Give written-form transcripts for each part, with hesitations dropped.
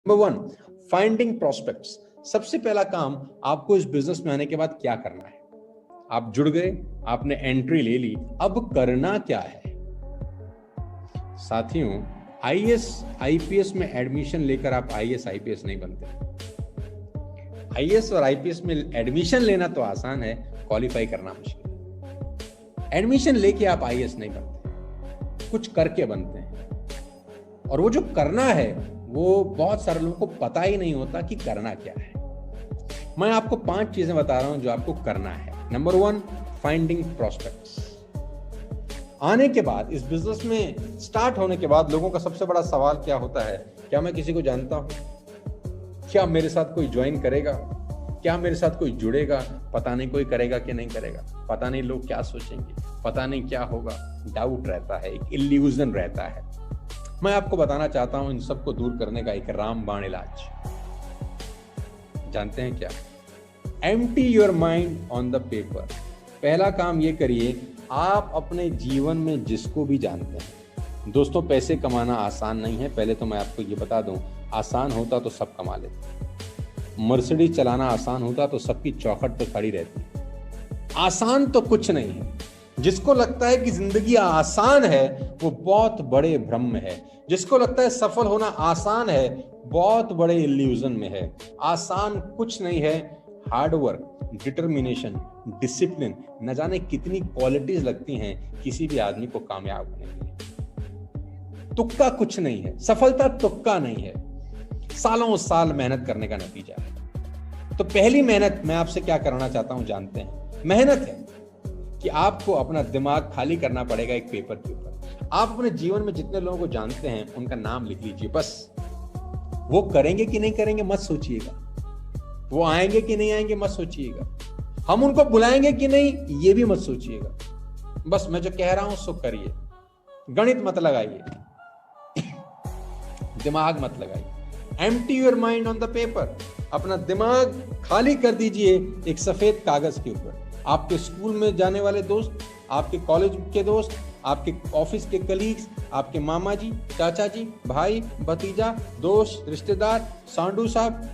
Number 1, finding prospects. सबसे पहला काम आपको इस बिजनेस में आने के बाद क्या करना है। आप जुड़ गए, आपने एंट्री ले ली, अब करना क्या है। साथियों, आईएएस आईपीएस में एडमिशन लेकर आप आईएएस आईपीएस नहीं बनते। आईएएस और आईपीएस में एडमिशन लेना तो आसान है, क्वालिफाई करना मुश्किल है। एडमिशन लेके आप आईएएस नहीं बनते, कुछ करके बनते हैं। और वो जो करना है वो बहुत सारे लोगों को पता ही नहीं होता कि करना क्या है। मैं आपको 5 चीजें बता रहा हूं जो आपको करना है। Number 1, finding prospects. आने के बाद इस बिजनेस में स्टार्ट होने के बाद लोगों का सबसे बड़ा सवाल क्या होता है, क्या मैं किसी को जानता हूं, क्या मेरे साथ कोई ज्वाइन करेगा, क्या मेरे साथ कोई जुड़ेगा, पता नहीं कोई करेगा कि नहीं करेगा, पता नहीं लोग क्या सोचेंगे, पता नहीं क्या होगा। डाउट रहता है, एक इल्यूजन रहता है। मैं आपको बताना चाहता हूं इन सबको दूर करने का एक रामबाण इलाज। जानते हैं क्या? Empty your mind on the paper. पहला काम ये करिए, आप अपने जीवन में जिसको भी जानते हैं। दोस्तों, पैसे कमाना आसान नहीं है, पहले तो मैं आपको ये बता दूं। आसान होता तो सब कमा लेते। मर्सिडीज चलाना आसान होता तो सबकी चौखट पे खड़ी रहती। आसान तो कुछ नहीं है। जिसको लगता है कि जिंदगी आसान है वो बहुत बड़े भ्रम में है। जिसको लगता है सफल होना आसान है, बहुत बड़े इल्यूजन में है। आसान कुछ नहीं है। हार्डवर्क, डिटर्मिनेशन, डिसिप्लिन, न जाने कितनी क्वालिटीज लगती हैं किसी भी आदमी को कामयाब होने के लिए। तुक्का कुछ नहीं है, सफलता तुक्का नहीं है, सालों साल मेहनत करने का नतीजा है। तो पहली मेहनत मैं आपसे क्या कराना चाहता हूं जानते हैं? मेहनत है कि आपको अपना दिमाग खाली करना पड़ेगा एक पेपर के ऊपर। आप अपने जीवन में जितने लोगों को जानते हैं उनका नाम लिख लीजिए, बस। वो करेंगे कि नहीं करेंगे मत सोचिएगा, वो आएंगे कि नहीं आएंगे मत सोचिएगा, हम उनको बुलाएंगे कि नहीं ये भी मत सोचिएगा। बस मैं जो कह रहा हूं सो करिए। गणित मत लगाइए, दिमाग मत लगाइए। Empty your mind on the paper. अपना दिमाग खाली कर दीजिए एक सफेद कागज के ऊपर। आपके स्कूल में जाने वाले दोस्त, आपके कॉलेज के दोस्त, आपके ऑफिस के कलीग्स, आपके मामा जी, चाचा जी, भाई, भतीजा, दोस्त, रिश्तेदार, सांडू साहब,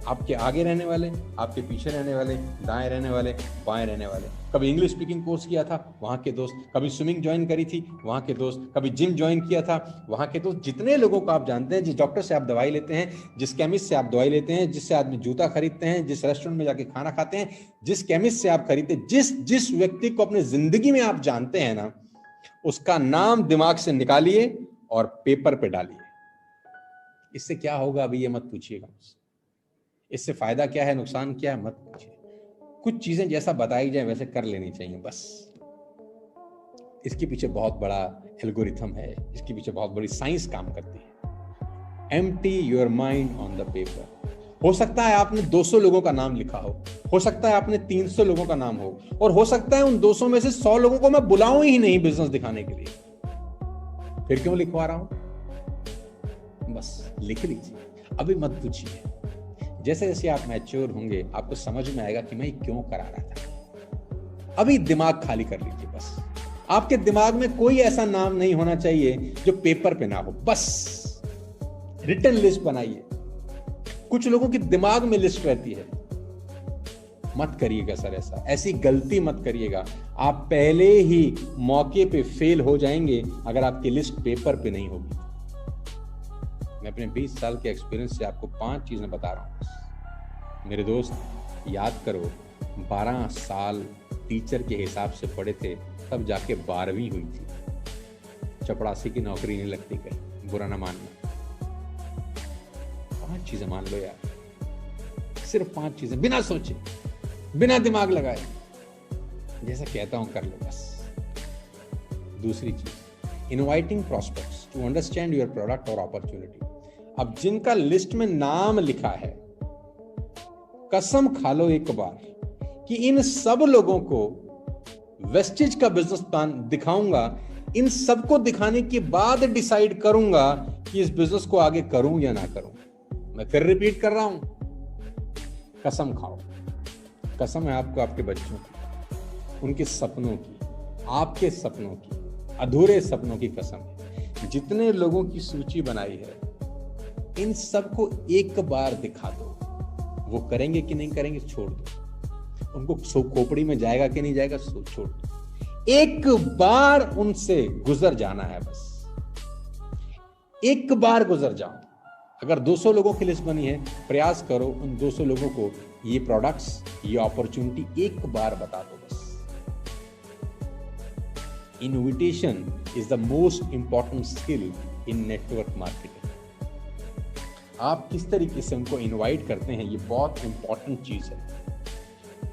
आपके आगे रहने वाले, आपके पीछे रहने वाले, दाएं रहने वाले, बाएं रहने वाले। कभी इंग्लिश स्पीकिंग कोर्स किया था वहां के दोस्त, कभी स्विमिंग ज्वाइन करी थी वहां के दोस्त, कभी जिम ज्वाइन किया था वहां के दोस्त। जितने लोगों को आप जानते हैं, जिस डॉक्टर से आप दवाई लेते हैं, जिस केमिस्ट से आप दवाई लेते हैं, जिससे आदमी जूता खरीदते हैं, जिस रेस्टोरेंट में जाके खाना खाते हैं, जिस केमिस्ट से आप खरीदते, जिस व्यक्ति को अपनी जिंदगी में आप जानते हैं ना, उसका नाम दिमाग से निकालिए और पेपर पे डालिए। इससे क्या होगा अभी ये मत पूछिएगा मुझसे। इससे फायदा क्या है, नुकसान क्या है मत पूछिए। कुछ चीजें जैसा बताई जाए वैसे कर लेनी चाहिए बस। इसके पीछे बहुत बड़ा एल्गोरिथम है, इसके पीछे बहुत बड़ी साइंस काम करती है। Empty your mind on the paper. हो सकता है आपने 200 लोगों का नाम लिखा हो सकता है आपने 300 लोगों का नाम हो, और हो सकता है उन 200 में से 100 लोगों को मैं बुलाऊं ही नहीं बिजनेस दिखाने के लिए। फिर क्यों लिखवा रहा हूं? बस लिख लीजिए, अभी मत पूछिए। जैसे जैसे आप मैच्योर होंगे आपको समझ में आएगा कि मैं क्यों करा रहा था। अभी दिमाग खाली कर लीजिए बस। आपके दिमाग में कोई ऐसा नाम नहीं होना चाहिए जो पेपर पे ना हो, बस रिटन लिस्ट बनाइए। कुछ लोगों की दिमाग में लिस्ट रहती है, मत करिएगा सर, ऐसी गलती मत करिएगा। आप पहले ही मौके पे फेल हो जाएंगे अगर आपकी लिस्ट पेपर पे नहीं होगी। मैं अपने 20 साल के एक्सपीरियंस से आपको 5 चीजें बता रहा हूं मेरे दोस्त। याद करो, 12 साल टीचर के हिसाब से पढ़े थे, तब जाके 12वीं हुई थी। चपरासी की नौकरी नहीं लगती कहीं, बुरा ना मानना। 5 चीजें मान लो यार, सिर्फ 5 चीजें, बिना सोचे, बिना दिमाग लगाए, जैसा कहता हूं कर लो बस। दूसरी चीज, inviting prospects to understand your product और अपॉर्चुनिटी। अब जिनका लिस्ट में नाम लिखा है, कसम खा लो एक बार कि इन सब लोगों को वेस्टेज का बिजनेस प्लान दिखाऊंगा। इन सबको दिखाने के बाद डिसाइड करूंगा कि इस बिजनेस को आगे करूं या ना करूं। मैं फिर रिपीट कर रहा हूं, कसम खाओ। कसम है आपको, आपके बच्चों की, उनके सपनों की, आपके सपनों की, अधूरे सपनों की कसम है। जितने लोगों की सूची बनाई है इन सबको एक बार दिखा दो, वो करेंगे कि नहीं करेंगे छोड़ दो, उनको खोपड़ी में जाएगा कि नहीं जाएगा छोड़ दो, एक बार उनसे गुजर जाना है, बस एक बार गुजर जाओ। अगर 200 लोगों की लिस्ट बनी है, प्रयास करो उन 200 लोगों को ये प्रोडक्ट्स, ये अपॉर्चुनिटी एक बार बता दो बस। Invitation is the most important skill in network marketing. आप किस तरीके से उनको इनवाइट करते हैं, ये बहुत इंपॉर्टेंट चीज है।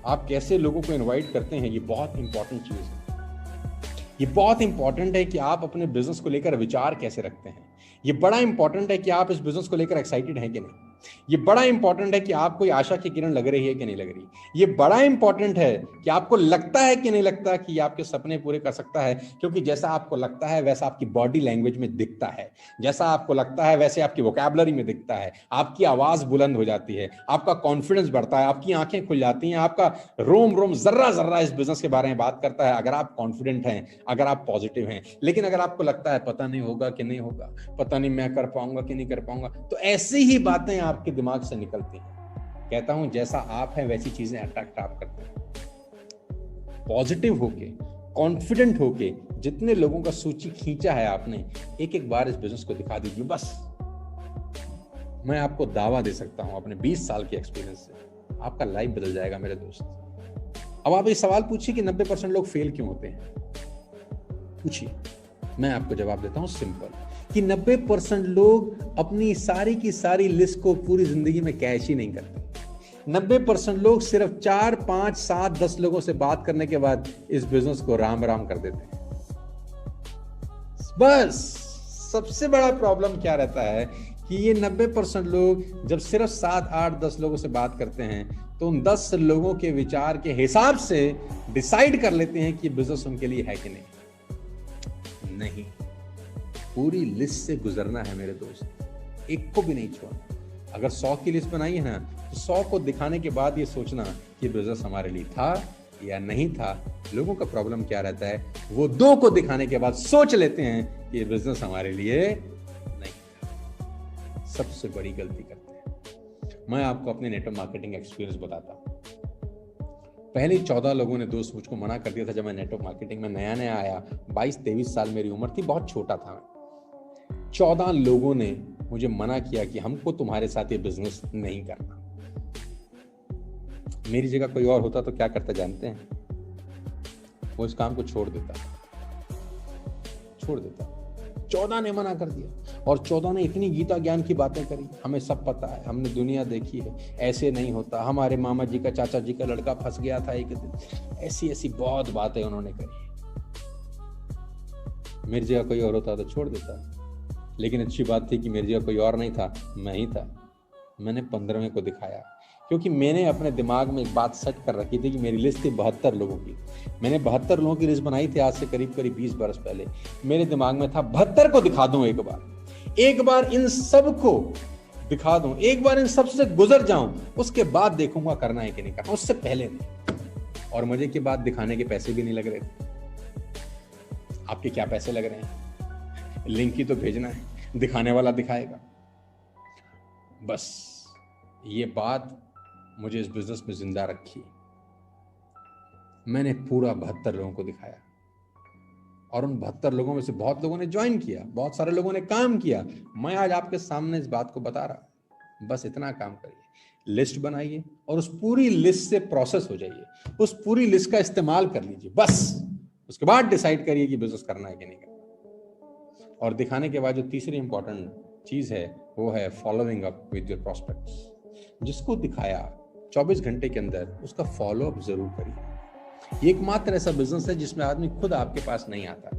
आप कैसे लोगों को इनवाइट करते हैं, ये बहुत इंपॉर्टेंट चीज है। ये बहुत इंपॉर्टेंट है कि आप अपने बिजनेस को लेकर विचार कैसे रखते हैं। ये बड़ा इंपॉर्टेंट है कि आप इस बिजनेस को लेकर एक्साइटेड हैं कि नहीं। ये बड़ा इंपॉर्टेंट है कि आपको कोई आशा की किरण लग रही है कि नहीं लग रही। ये बड़ा इंपॉर्टेंट है कि आपको लगता है कि नहीं लगता कि आपके सपने पूरे कर सकता है, क्योंकि जैसा आपको लगता है वैसा आपकी बॉडी लैंग्वेज में दिखता है, जैसा आपको लगता है वैसे आपकी वोकैबुलरी में दिखता है, आपकी आवाज बुलंद हो जाती है, आपका कॉन्फिडेंस बढ़ता है, आपकी आंखें खुल जाती हैं, आपका रोम रोम जर्रा जर्रा इस बिजनेस के बारे में बात करता है, अगर आप कॉन्फिडेंट हैं, अगर आप पॉजिटिव हैं। लेकिन अगर आपको लगता है पता नहीं होगा कि नहीं होगा, पता नहीं मैं कर पाऊंगा कि नहीं कर पाऊंगा, तो ऐसी ही बातें आपके दिमाग से निकलती हैं। कहता हूं जैसा आप हैं वैसी चीजें अट्रैक्ट आप करते हैं। पॉजिटिव होके, कॉन्फिडेंट होके जितने लोगों का सूची खींचा है आपने, एक एक बार इस बिजनेस को दिखा दीजिए बस। मैं आपको दावा दे सकता हूं अपने 20 साल के एक्सपीरियंस से, आपका लाइफ बदल जाएगा मेरे दोस्त। अब आप ये सवाल पूछिए कि 90% लोग फेल क्यों होते हैं, पूछिए। मैं आपको जवाब देता हूं सिंपल, कि 90% लोग अपनी सारी की सारी लिस्ट को पूरी जिंदगी में कैश ही नहीं करते। 90% लोग सिर्फ 4, 5, 7, 10 लोगों से बात करने के बाद इस बिजनेस को राम राम कर देते हैं बस। सबसे बड़ा प्रॉब्लम क्या रहता है कि ये 90% लोग जब सिर्फ 7, 8, 10 लोगों से बात करते हैं तो उन 10 लोगों के विचार के हिसाब से डिसाइड कर लेते हैं कि बिजनेस उनके लिए है कि नहीं। पूरी लिस्ट से गुजरना है मेरे दोस्त, एक को भी नहीं छोड़ना। अगर 100 की लिस्ट बनाई है ना, तो 100 को दिखाने के बाद ये सोचना कि बिजनेस हमारे लिए था या नहीं था। लोगों का प्रॉब्लम क्या रहता है, वो 2 को दिखाने के बाद सोच लेते हैं कि ये बिजनेस हमारे लिए नहीं था। सबसे बड़ी गलती करते हैं। मैं आपको अपने नेटवर्क मार्केटिंग एक्सपीरियंस बताता हूं। पहले 14 लोगों ने दोस्त मुझको मना कर दिया था जब मैं नेटवर्क मार्केटिंग में नया नया आया। 22-23 साल मेरी उम्र थी, बहुत छोटा था मैं। 14 लोगों ने मुझे मना किया कि हमको तुम्हारे साथ ये बिजनेस नहीं करना। मेरी जगह कोई और होता तो क्या करता जानते हैं? वो इस काम को छोड़ देता। 14 ने मना कर दिया, और 14 ने इतनी गीता ज्ञान की बातें करी, हमें सब पता है, हमने दुनिया देखी है, ऐसे नहीं होता, हमारे मामा जी का, चाचा जी का लड़का फंस गया था एक दिन, ऐसी ऐसी बहुत बातें उन्होंने करी। मेरी जगह कोई और होता तो छोड़ देता, लेकिन अच्छी बात थी कि मेरी जगह कोई और नहीं था, मैं ही था। मैंने 15वें को दिखाया, क्योंकि मैंने अपने दिमाग में एक बात सेट कर रखी थी कि मेरी लिस्ट थी 72 लोगों की। मैंने 72 लोगों की लिस्ट बनाई थी आज से करीब 20 बरस पहले। मेरे दिमाग में था 72 को दिखा दूं, एक बार इन सब को दिखा दूं, एक बार इन सब से गुजर जाऊं, उसके बाद देखूंगा करना है कि नहीं करना, उससे पहले नहीं। और मुझे के बाद दिखाने के पैसे भी नहीं लग रहे थे। आपके क्या पैसे लग रहे हैं? लिंक ही तो भेजना है, दिखाने वाला दिखाएगा। बस ये बात मुझे इस बिजनेस में जिंदा रखी। मैंने पूरा 72 लोगों को दिखाया, और उन 72 लोगों में से बहुत लोगों ने ज्वाइन किया, बहुत सारे लोगों ने काम किया। मैं आज आपके सामने इस बात को बता रहा। बस इतना काम करिए, लिस्ट बनाइए और उस पूरी लिस्ट से प्रोसेस हो जाइए, उस पूरी लिस्ट का इस्तेमाल कर लीजिए। बस उसके बाद डिसाइड करिए कि बिजनेस करना है कि नहीं करना। और दिखाने के बाद जो तीसरी इंपॉर्टेंट चीज है वो है following up with your prospects. जिसको दिखाया 24 घंटे के अंदर उसका फॉलो अप जरूर करिए। एकमात्र ऐसा बिजनेस है जिसमें आदमी खुद आपके पास नहीं आता।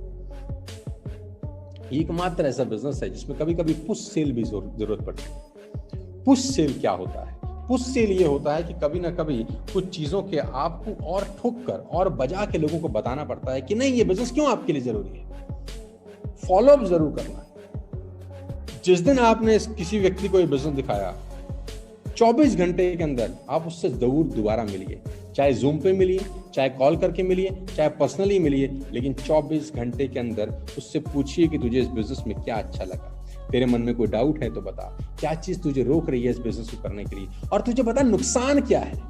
एकमात्र ऐसा बिजनेस है जिसमें कभी कभी पुश सेल भी जरूरत पड़ती है। पुश सेल क्या होता है? पुश सेल ये होता है कि कभी ना कभी कुछ चीजों के आपको और ठोक कर और बजा के लोगों को बताना पड़ता है कि नहीं, ये बिजनेस क्यों आपके लिए जरूरी है। फॉलो अप जरूर करना है। जिस दिन आपने किसी व्यक्ति को ये बिजनेस दिखाया, 24 घंटे के अंदर आप उससे जरूर दोबारा मिलिए, चाहे जूम पे मिलिए, चाहे कॉल करके मिलिए, चाहे पर्सनली मिलिए, लेकिन 24 घंटे के अंदर उससे पूछिए कि तुझे इस बिजनेस में क्या अच्छा लगा। तेरे मन में कोई डाउट है तो बता, क्या चीज तुझे रोक रही है इस बिजनेस को करने के लिए, और तुझे बता नुकसान क्या है।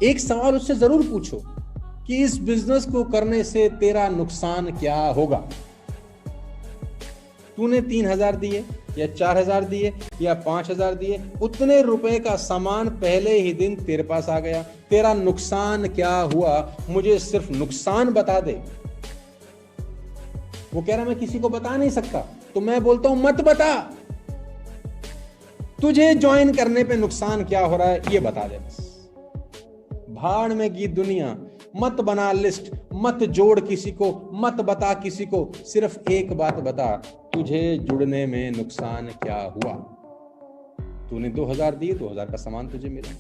एक सवाल उससे जरूर पूछो कि इस बिजनेस को करने से तेरा नुकसान क्या होगा। तूने 3,000 दिए या 4,000 दिए या 5,000 दिए, उतने रुपए का सामान पहले ही दिन तेरे पास आ गया, तेरा नुकसान क्या हुआ, मुझे सिर्फ नुकसान बता दे। वो कह रहा मैं किसी को बता नहीं सकता, तो मैं बोलता हूं मत बता, तुझे ज्वाइन करने पे नुकसान क्या हो रहा है ये बता दे बस। भाड़ में गीत दुनिया, मत बना लिस्ट, मत जोड़ किसी को, मत बता किसी को, सिर्फ एक बात बता, तुझे जुड़ने में नुकसान क्या हुआ। तूने 2,000 दिए, 2,000 का सामान तुझे मिला,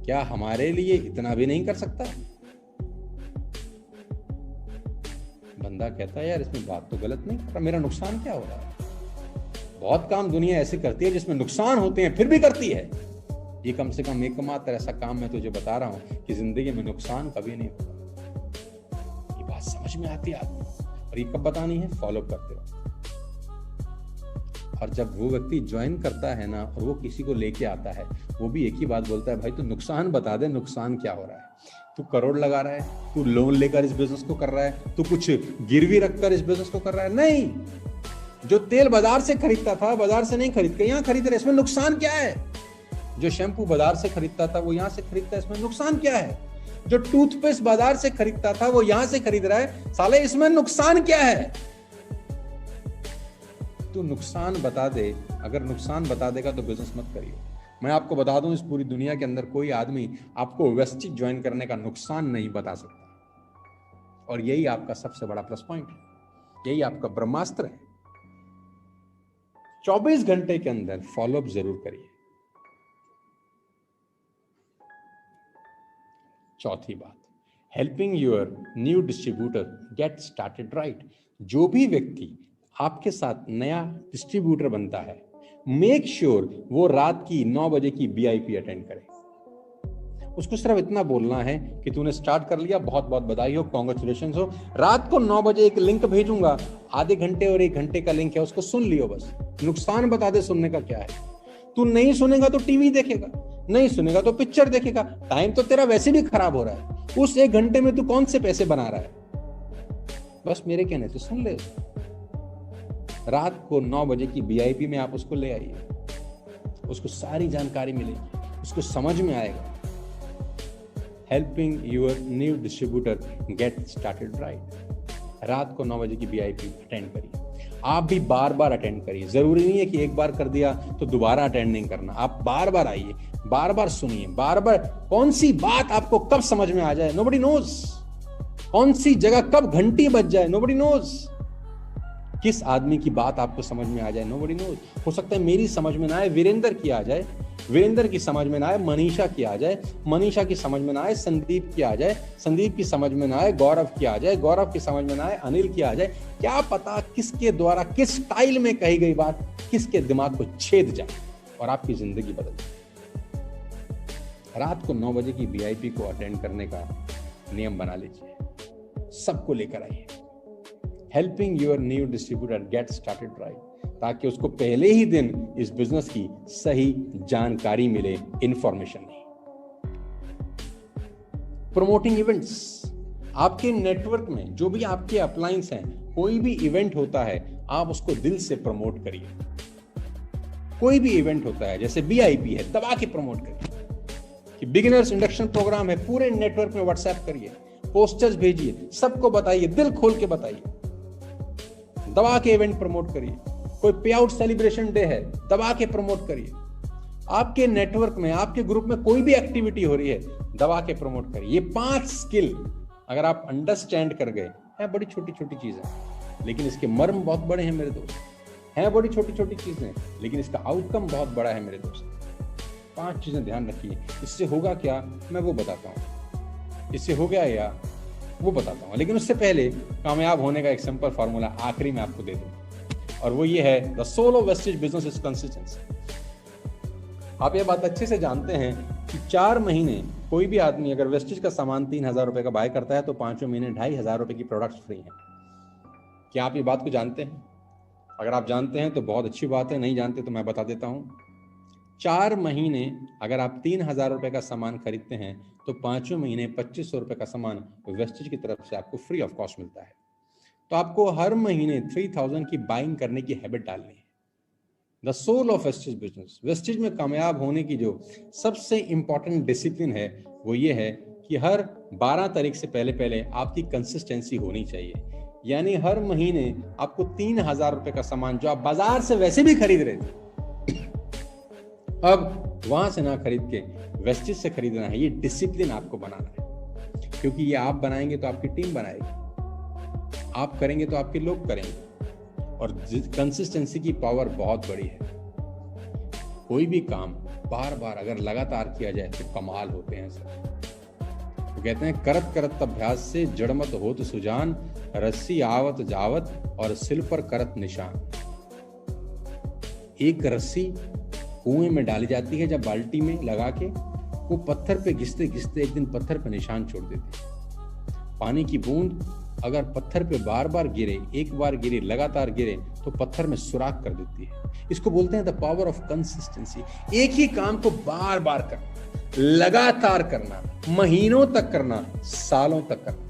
क्या हमारे लिए इतना भी नहीं कर सकता। बंदा कहता है यार इसमें बात तो गलत नहीं कर रहा, मेरा नुकसान क्या हो रहा है। बहुत काम दुनिया ऐसे करती है जिसमें नुकसान होते हैं फिर भी करती है, ये कम से कम एकमात्र ऐसा काम मैं तुझे बता रहा हूं कि जिंदगी में नुकसान कभी नहीं होता। ये बात समझ में आती है आदमी, और ये कब बतानी है, फॉलो करते हो। और जब वो व्यक्ति ज्वाइन करता है ना और वो किसी को लेके आता है, वो भी एक ही बात बोलता है, भाई तू नुकसान बता दे, नुकसान क्या हो रहा है। तू करोड़ लगा रहा है, तू लोन लेकर इस बिजनेस को कर रहा है, तू कुछ गिरवी रखकर इस बिजनेस को कर रहा है। नहीं, जो तेल बाजार से खरीदता था बाजार से नहीं खरीद के यहाँ खरीद रहे, इसमें नुकसान क्या है। जो शैम्पू बाजार से खरीदता था वो यहां से खरीदता है, इसमें नुकसान क्या है। जो टूथपेस्ट बाजार से खरीदता था वो यहां से खरीद रहा है, साले इसमें नुकसान क्या है। तू नुकसान बता दे, अगर नुकसान बता देगा तो बिजनेस मत करिए। मैं आपको बता दूं, इस पूरी दुनिया के अंदर कोई आदमी आपको वेस्टिज ज्वाइन करने का नुकसान नहीं बता सकता, और यही आपका सबसे बड़ा प्लस पॉइंट है, यही आपका ब्रह्मास्त्र है। 24 घंटे के अंदर फॉलोअप जरूर करिए। चौथी बात, helping your new distributor get started right. जो भी व्यक्ति आपके साथ नया डिस्ट्रीब्यूटर बनता है, मेक श्योर वो रात की 9 बजे की VIP अटेंड करे। उसको सिर्फ इतना बोलना है कि तूने स्टार्ट कर लिया, बहुत बहुत बधाई हो, कॉन्ग्रेचुलेशन हो। रात को 9 बजे एक लिंक भेजूंगा, आधे घंटे और 1 घंटे का लिंक है, उसको सुन लियो बस। नुकसान बता दे सुनने का क्या है। तू नहीं सुनेगा तो टीवी देखेगा, नहीं सुनेगा तो पिक्चर देखेगा, टाइम तो तेरा वैसे भी खराब हो रहा है। उस 1 घंटे में तू कौन से पैसे बना रहा है। बस मेरे कहने से सुन ले। रात को 9 बजे की VIP में आप उसको ले आइए, उसको सारी जानकारी मिलेगी, उसको समझ में आएगा। Helping your new distributor get started right. रात को 9 बजे की VIP अटेंड करिए। आप भी बार बार अटेंड करिए, जरूरी नहीं है कि एक बार कर दिया तो दोबारा अटेंड नहीं करना। आप बार बार आइए, बार बार सुनिए, बार बार। कौन सी बात आपको कब समझ में आ जाए, नोबडी नोज। कौन सी जगह कब घंटी बज जाए, नोबडी नोज। किस आदमी की बात आपको समझ में आ जाए, नोबडी नोज। हो सकता है मेरी समझ में ना आए, वीरेंद्र की आ जाए, वीरेंद्र की समझ में ना आए, मनीषा की आ जाए, मनीषा की समझ में ना आए, संदीप की आ जाए, संदीप की समझ में ना आए, गौरव की आ जाए, गौरव की समझ में ना आए, अनिल की आ जाए। क्या पता किसके द्वारा किस स्टाइल में कही गई बात किसके दिमाग को छेद जाए और आपकी जिंदगी बदल जाए। रात को 9 बजे की VIP को अटेंड करने का नियम बना लीजिए, सबको लेकर आइए। Helping your new distributor get started right, ताकि उसको पहले ही दिन इस बिजनेस की सही जानकारी मिले, इंफॉर्मेशन नहीं। प्रमोटिंग इवेंट्स, आपके नेटवर्क में जो भी आपके अपलायंस हैं, कोई भी इवेंट होता है आप उसको दिल से प्रमोट करिए। कोई भी इवेंट होता है, जैसे BIP है, दबा के प्रमोट करिए। कि बिगिनर्स इंडक्शन प्रोग्राम है, पूरे नेटवर्क में व्हाट्सएप करिए, पोस्टर्स भेजिए, सबको बताइए, दिल खोल के बताइए, दबा के इवेंट प्रमोट करिए। कोई पे आउट सेलिब्रेशन डे है, दबा के प्रमोट करिए। आपके नेटवर्क में, आपके ग्रुप में कोई भी एक्टिविटी हो रही है, दबा के प्रमोट करिए। ये 5 स्किल अगर आप अंडरस्टैंड कर गए हैं, बड़ी छोटी छोटी चीजें लेकिन इसके मर्म बहुत बड़े हैं मेरे दोस्त, हैं बड़ी छोटी छोटी चीजें लेकिन इसका आउटकम बहुत बड़ा है मेरे दोस्त। 5 चीजें ध्यान रखिए। इससे होगा क्या, मैं वो बताता हूं। इससे हो गया या वो बताता हूं, लेकिन उससे पहले कामयाब होने का एक सिंपल फॉर्मूला आखिरी में आपको दे दूं, और वो ये है, the soul of Vestige business is consistency. आप ये बात अच्छे से जानते हैं कि 4 महीने कोई भी आदमी अगर वेस्टेज का सामान 3,000 रुपए का बाय करता है तो 5वें महीने 2,500 रुपए की प्रोडक्ट्स फ्री हैं। क्या आप ये बात को जानते हैं? अगर आप जानते हैं तो बहुत अच्छी बात है, नहीं जानते तो मैं बता देता हूँ। 4 महीने अगर आप 3,000 रुपए का सामान खरीदते हैं तो 5वें महीने 2,500 रुपए का सामान वेस्टेज की तरफ से आपको फ्री ऑफ कॉस्ट मिलता है। तो आपको हर महीने 3,000 की बाइंग करने की हैबिट डालनी है। The soul of Vestige business, Vestige में कामयाब होने की जो सबसे इंपॉर्टेंट डिसिप्लिन है वो ये है कि हर 12 तारीख से पहले पहले आपकी कंसिस्टेंसी होनी चाहिए। यानी हर महीने आपको 3,000 रुपए का सामान जो आप बाजार से वैसे भी खरीद रहे थे, अब वहां से ना खरीद के वेस्टेज से खरीदना है। ये डिसिप्लिन आपको बनाना है, क्योंकि ये आप बनाएंगे तो आपकी टीम बनाएगी, आप करेंगे तो आपके लोग करेंगे, और कंसिस्टेंसी की पावर बहुत बड़ी है। कोई भी काम बार बार अगर लगातार किया जाए तो कमाल होते हैं सर। तो कहते हैं करत करत अभ्यास से जड़मत होत सुजान, रस्सी आवत जावत और सिल पर करत निशान। एक रस्सी कुएं में डाली जाती है, जब बाल्टी में लगा के वो पत्थर पे घिसते घिसते एक दिन पत्थर पे निशान छोड़ देती है। पानी की बूंद अगर पत्थर पे बार बार गिरे, एक बार गिरे, लगातार गिरे, तो पत्थर में सुराख कर देती है। इसको बोलते हैं द पावर ऑफ कंसिस्टेंसी। एक ही काम को बार बार करना, लगातार करना, महीनों तक करना, सालों तक करना।